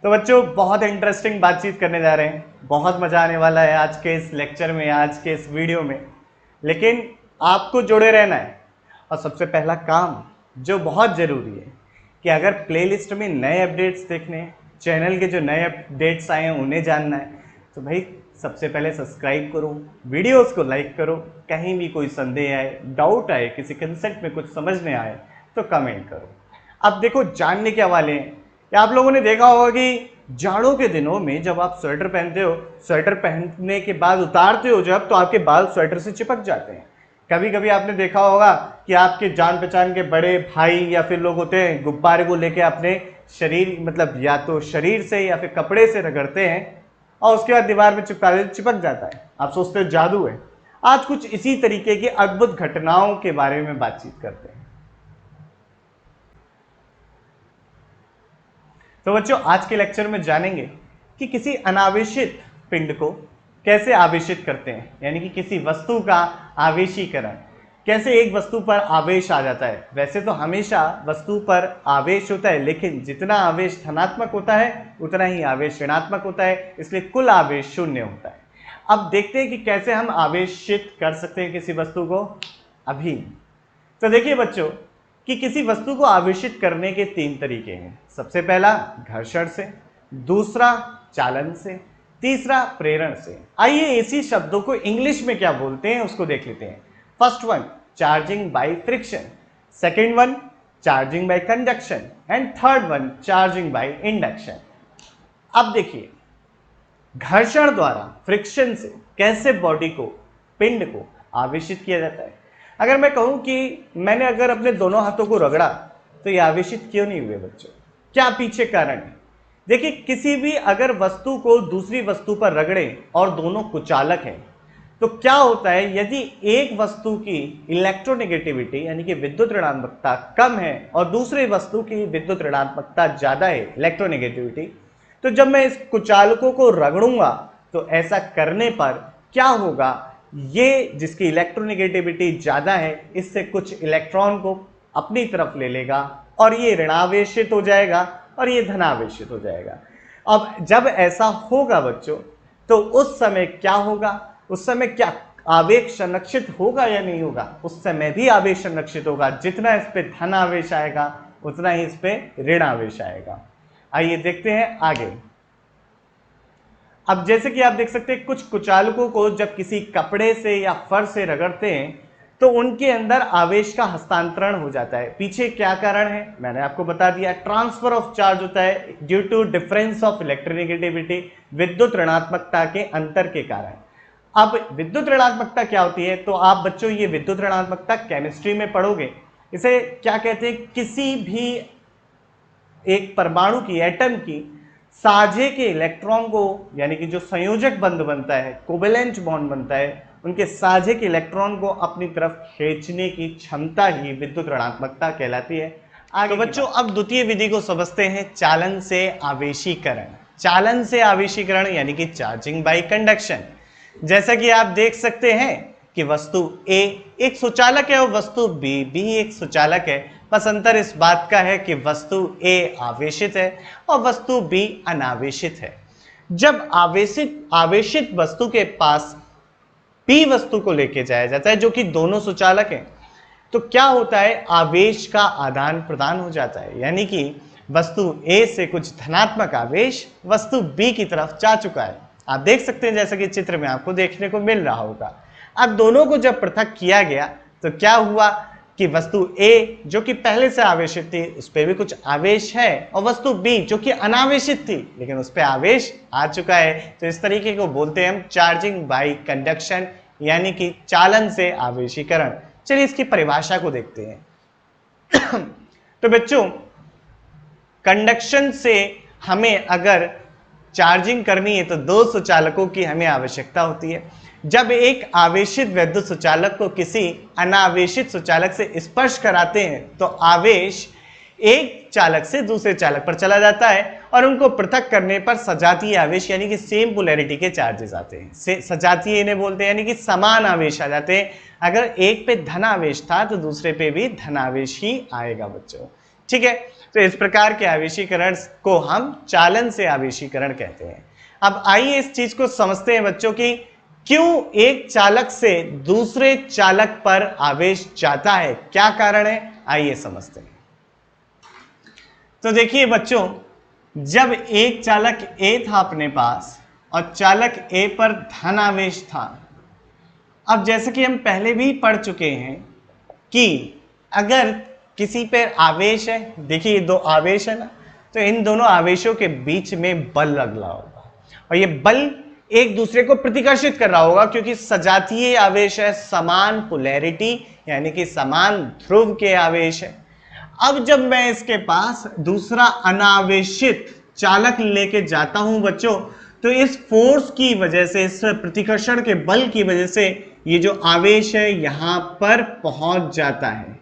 तो बच्चों बहुत इंटरेस्टिंग बातचीत करने जा रहे हैं, बहुत मजा आने वाला है आज के इस लेक्चर में, आज के इस वीडियो में। लेकिन आपको जुड़े रहना है और सबसे पहला काम जो बहुत जरूरी है कि अगर प्लेलिस्ट में नए अपडेट्स देखने हैं, चैनल के जो नए अपडेट्स आए हैं उन्हें जानना है, तो भाई सबसे पहले सब्सक्राइब करो, वीडियोस को लाइक करो, कहीं भी कोई संदेह आए, डाउट आए, किसी कंसेप्ट में कुछ समझने आए तो कमेंट करो। अब देखो जानने क्या वाले हैं, या आप लोगों ने देखा होगा कि जाड़ों के दिनों में जब आप स्वेटर पहनते हो, स्वेटर पहनने के बाद उतारते हो जब, तो आपके बाल स्वेटर से चिपक जाते हैं। कभी कभी आपने देखा होगा कि आपके जान पहचान के बड़े भाई या फिर लोग होते हैं, गुब्बारे को लेके अपने शरीर मतलब या तो शरीर से या फिर कपड़े से रगड़ते हैं और उसके बाद दीवार में चिपका देते, चिपक जाता है। आप सोचते हो जादू है। आज कुछ इसी तरीके की अद्भुत घटनाओं के बारे में बातचीत करते हैं। तो बच्चों आज के लेक्चर में जानेंगे कि किसी अनावेशित पिंड को कैसे आवेशित करते हैं, यानी कि किसी वस्तु का आवेशीकरण, कैसे एक वस्तु पर आवेश आ जाता है। वैसे तो हमेशा वस्तु पर आवेश होता है, लेकिन जितना आवेश धनात्मक होता है उतना ही आवेश ऋणात्मक होता है, इसलिए कुल आवेश शून्य होता है। अब देखते हैं कि कैसे हम आवेशित कर सकते हैं किसी वस्तु को। अभी तो देखिए बच्चों कि किसी वस्तु को आवेशित करने के 3 तरीके हैं। सबसे पहला घर्षण से, दूसरा चालन से, तीसरा प्रेरण से। आइए इसी शब्दों को इंग्लिश में क्या बोलते हैं उसको देख लेते हैं। First one charging by friction, second one charging by conduction and third one charging by induction. अब देखिए घर्षण द्वारा, फ्रिक्शन से कैसे बॉडी को, पिंड को आवेशित किया जाता है। अगर मैं कहूं कि मैंने अगर अपने दोनों हाथों को रगड़ा तो ये आवेशित क्यों नहीं हुए बच्चों? क्या पीछे कारण है? देखिए किसी भी अगर वस्तु को दूसरी वस्तु पर रगड़े और दोनों कुचालक हैं तो क्या होता है, यदि एक वस्तु की इलेक्ट्रोनेगेटिविटी यानी कि विद्युत ऋणात्मकता कम है और दूसरी वस्तु की विद्युत ऋणात्मकता ज्यादा है, इलेक्ट्रोनेगेटिविटी, तो जब मैं इस कुचालकों को रगड़ूंगा तो ऐसा करने पर क्या होगा, ये जिसकी इलेक्ट्रोनेगेटिविटी ज्यादा है इससे कुछ इलेक्ट्रॉन को अपनी तरफ ले लेगा और ये ऋणावेशित हो जाएगा और ये धनावेशित हो जाएगा। अब जब ऐसा होगा बच्चों तो उस समय क्या होगा, उस समय क्या आवेश संरक्षित होगा या नहीं होगा? उस समय भी आवेश संरक्षित होगा। जितना इस पे धन आवेश आएगा उतना ही इस पे ऋण आवेश आएगा। आइए देखते हैं आगे। अब जैसे कि आप देख सकते हैं कुछ कुचालकों को जब किसी कपड़े से या फर्श से रगड़ते हैं तो उनके अंदर आवेश का हस्तांतरण हो जाता है। पीछे क्या कारण है मैंने आपको बता दिया, ट्रांसफर ऑफ चार्ज होता है due to difference of electronegativity, विद्युत ऋणात्मकता के अंतर के कारण। अब विद्युत ऋणात्मकता क्या होती है, तो आप बच्चों ये विद्युत ऋणात्मकता केमिस्ट्री में पढ़ोगे। इसे क्या कहते हैं, किसी भी एक परमाणु की, एटम की साझे के इलेक्ट्रॉन को, यानी कि जो संयोजक बंध बनता है, कोवेलेंट बॉन्ड बनता है, उनके साझे के इलेक्ट्रॉन को अपनी तरफ खींचने की क्षमता ही विद्युत ऋणात्मकता कहलाती है। आगे तो बच्चों अब द्वितीय विधि को समझते हैं, चालन से आवेशीकरण। चालन से आवेशीकरण यानी कि चार्जिंग बाय कंडक्शन। जैसा कि आप देख सकते हैं कि वस्तु A एक सुचालक है और वस्तु B भी एक सुचालक है, बस अंतर इस बात का है कि वस्तु A आवेशित है और वस्तु B अनावेशित है। जब आवेशित वस्तु के पास P वस्तु को लेके जाया जाता है जो कि दोनों सुचालक हैं, तो क्या होता है, आवेश का आदान प्रदान हो जाता है, यानी कि वस्तु A से कुछ धनात्मक आवेश वस्तु B की तरफ जा चुका है। आप देख सकते हैं जैसा कि चित्र में आपको देखने को मिल रहा होगा। अब दोनों को जब पृथक किया गया तो क्या हुआ कि वस्तु A जो कि पहले से आवेशित थी उस पर भी कुछ आवेश है और वस्तु B जो कि अनावेशित थी लेकिन उस पर आवेश आ चुका है। तो इस तरीके को बोलते हैं हम चार्जिंग बाय कंडक्शन, यानी कि चालन से आवेशीकरण। चलिए इसकी परिभाषा को देखते हैं। तो बच्चों कंडक्शन से हमें अगर चार्जिंग करनी है तो दो सुचालकों की हमें आवश्यकता होती है। जब एक आवेशित वैद्युत सुचालक को किसी अनावेशित सुचालक से स्पर्श कराते हैं तो आवेश एक चालक से दूसरे चालक पर चला जाता है और उनको पृथक करने पर सजातीय आवेश यानी कि सेम पोलैरिटी के चार्जेस आते हैं। सजातीय इन्हें बोलते हैं, यानी कि समान आवेश आ जाते हैं। अगर एक पे धन आवेश था तो दूसरे पे भी धन आवेश ही आएगा बच्चों। ठीक है, तो इस प्रकार के आवेशीकरण को हम चालन से आवेशीकरण कहते हैं। अब आइए इस चीज को समझते हैं बच्चों की क्यों एक चालक से दूसरे चालक पर आवेश जाता है, क्या कारण है, आइए समझते हैं। तो देखिए बच्चों, जब एक चालक ए था अपने पास और चालक ए पर धन आवेश था, अब जैसे कि हम पहले भी पढ़ चुके हैं कि अगर किसी पर आवेश है, देखिए ये दो आवेश है ना, तो इन दोनों आवेशों के बीच में बल लग रहा होगा और ये बल एक दूसरे को प्रतिकर्षित कर रहा होगा क्योंकि सजातीय आवेश है, समान पोलैरिटी यानी कि समान ध्रुव के आवेश है। अब जब मैं इसके पास दूसरा अनावेशित चालक लेके जाता हूं बच्चों, तो इस फोर्स की वजह से, इस प्रतिकर्षण के बल की वजह से ये जो आवेश है यहां पर पहुंच जाता है।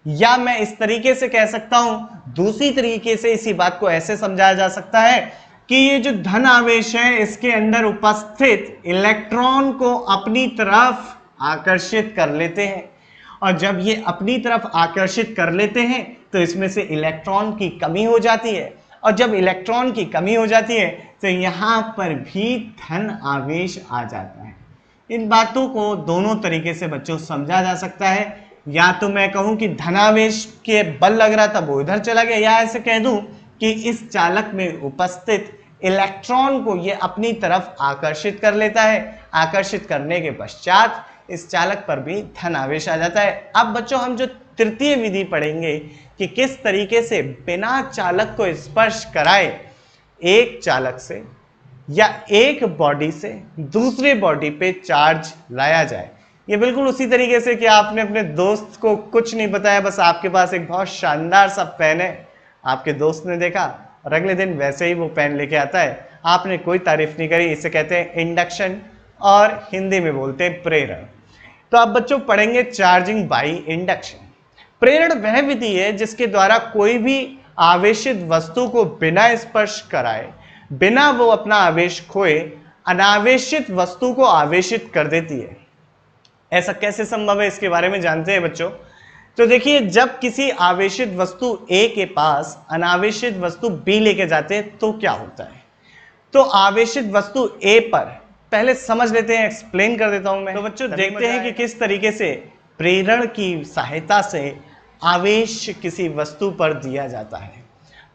या मैं इस तरीके से कह सकता हूं, दूसरी तरीके से इसी बात को ऐसे समझाया जा सकता है कि ये जो धन आवेश है इसके अंदर उपस्थित इलेक्ट्रॉन को अपनी तरफ आकर्षित कर लेते हैं और जब ये अपनी तरफ आकर्षित कर लेते हैं तो इसमें से इलेक्ट्रॉन की कमी हो जाती है और जब इलेक्ट्रॉन की कमी हो जाती है तो यहां पर भी धन आवेश आ जाता है। इन बातों को दोनों तरीके से बच्चों समझा जा सकता है। या तो मैं कहूं कि धनावेश के बल लग रहा था वो इधर चला गया, या ऐसे कह दूं कि इस चालक में उपस्थित इलेक्ट्रॉन को ये अपनी तरफ आकर्षित कर लेता है। आकर्षित करने के पश्चात इस चालक पर भी धन आवेश आ जाता है। अब बच्चों हम जो तृतीय विधि पढ़ेंगे कि किस तरीके से बिना चालक को स्पर्श कराए एक चालक से या एक बॉडी से दूसरे बॉडी पे चार्ज लाया जाए। ये बिल्कुल उसी तरीके से कि आपने अपने दोस्त को कुछ नहीं बताया, बस आपके पास एक बहुत शानदार सा पेन है, आपके दोस्त ने देखा और अगले दिन वैसे ही वो पेन लेके आता है, आपने कोई तारीफ नहीं करी। इसे कहते हैं इंडक्शन और हिंदी में बोलते हैं प्रेरण। तो अब बच्चों पढ़ेंगे चार्जिंग बाई इंडक्शन। प्रेरण वह विधि है जिसके द्वारा कोई भी आवेशित वस्तु को बिना स्पर्श कराए, बिना वो अपना आवेश खोए, अनावेशित वस्तु को आवेशित कर देती है। ऐसा कैसे संभव है, इसके बारे में जानते हैं बच्चों। तो देखिए, जब किसी आवेशित वस्तु ए के पास अनावेशित वस्तु बी लेके जाते हैं तो क्या होता है। तो आवेशित वस्तु ए पर पहले समझ लेते हैं, एक्सप्लेन कर देता हूं मैं। तो बच्चों देखते हैं कि किस तरीके से प्रेरण की सहायता से आवेश किसी वस्तु पर दिया जाता है,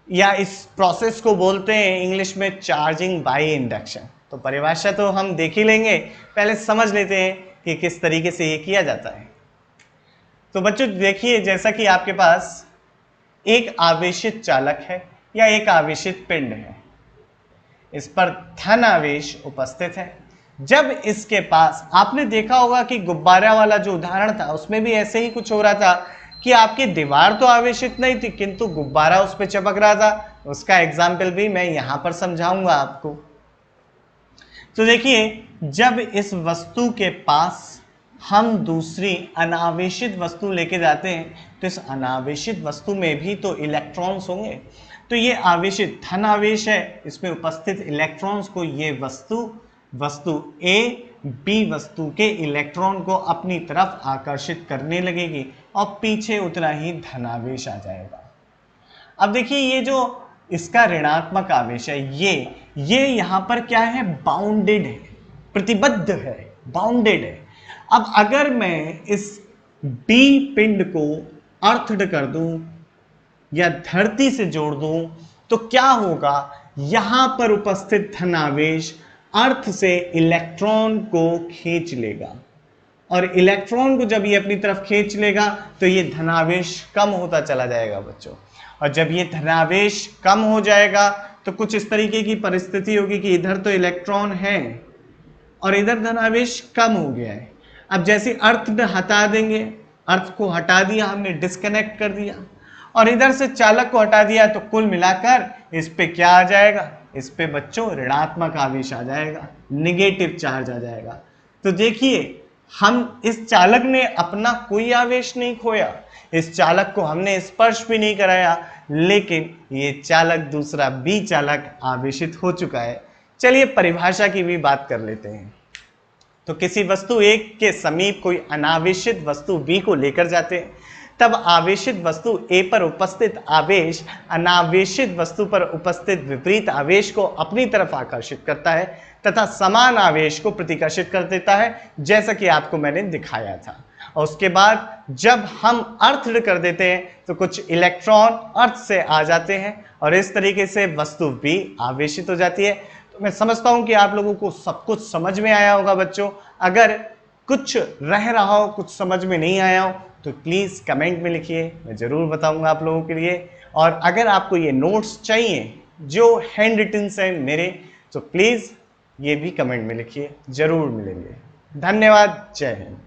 या इस प्रोसेस को बोलते हैं इंग्लिश में चार्जिंग बाय इंडक्शन। तो परिभाषा तो हम देख ही लेंगे, पहले समझ लेते हैं कि किस तरीके से ये किया जाता है। तो बच्चों देखिए, जैसा कि आपके पास एक आवेशित चालक है या एक आवेशित पिंड है, इस पर धन आवेश उपस्थित है। जब इसके पास, आपने देखा होगा कि गुब्बारा वाला जो उदाहरण था उसमें भी ऐसे ही कुछ हो रहा था कि आपकी दीवार तो आवेशित नहीं थी किंतु गुब्बारा उस पर चिपक रहा था। उसका एग्जाम्पल भी मैं यहां पर समझाऊंगा आपको। तो देखिए, जब इस वस्तु के पास हम दूसरी अनावेशित वस्तु लेके जाते हैं तो इस अनावेशित वस्तु में भी तो इलेक्ट्रॉन्स होंगे। तो ये आवेशित धन आवेश है, इसमें उपस्थित इलेक्ट्रॉन्स को ये वस्तु ए बी वस्तु के इलेक्ट्रॉन को अपनी तरफ आकर्षित करने लगेगी और पीछे उतना ही धनावेश आ जाएगा। अब देखिए, ये जो इसका ऋणात्मक आवेश है ये यहां पर क्या है, बाउंडेड है, प्रतिबद्ध है, बाउंडेड है। अब अगर मैं इस बी पिंड को अर्थड कर दूं या धरती से जोड़ दूं तो क्या होगा, यहां पर उपस्थित धनावेश अर्थ से इलेक्ट्रॉन को खींच लेगा और इलेक्ट्रॉन को जब ये अपनी तरफ खींच लेगा तो ये धनावेश कम होता चला जाएगा बच्चों। और जब ये धनावेश कम हो जाएगा तो कुछ इस तरीके की परिस्थिति होगी कि इधर तो इलेक्ट्रॉन है और इधर धनावेश कम हो गया है। अब जैसे अर्थ हटा देंगे, अर्थ को हटा दिया हमने, डिस्कनेक्ट कर दिया और इधर से चालक को हटा दिया, तो कुल मिलाकर इस पे क्या आ जाएगा, इस पे बच्चों ऋणात्मक आवेश आ जाएगा, निगेटिव चार्ज आ जाएगा। तो देखिए, हम इस चालक ने अपना कोई आवेश नहीं खोया, इस चालक को हमने स्पर्श भी नहीं कराया, लेकिन ये चालक दूसरा बी चालक आवेशित हो चुका है। चलिए परिभाषा की भी बात कर लेते हैं। तो किसी वस्तु ए के समीप कोई अनावेशित वस्तु बी को लेकर जाते हैं, तब आवेशित वस्तु ए पर उपस्थित आवेश अनावेशित वस्तु पर उपस्थित विपरीत आवेश को अपनी तरफ आकर्षित करता है तथा समान आवेश को प्रतिकर्षित कर देता है, जैसा कि आपको मैंने दिखाया था। और उसके बाद जब हम अर्थ कर देते हैं तो कुछ इलेक्ट्रॉन अर्थ से आ जाते हैं और इस तरीके से वस्तु भी आवेशित हो जाती है। तो मैं समझता हूं कि आप लोगों को सब कुछ समझ में आया होगा बच्चों। अगर कुछ रह रहा हो, कुछ समझ में नहीं आया हो तो प्लीज कमेंट में लिखिए, मैं जरूर बताऊंगा आप लोगों के लिए। और अगर आपको ये नोट्स चाहिए जो हैंड रिटन है मेरे, तो प्लीज ये भी कमेंट में लिखिए, जरूर मिलेंगे। धन्यवाद। जय हिंद।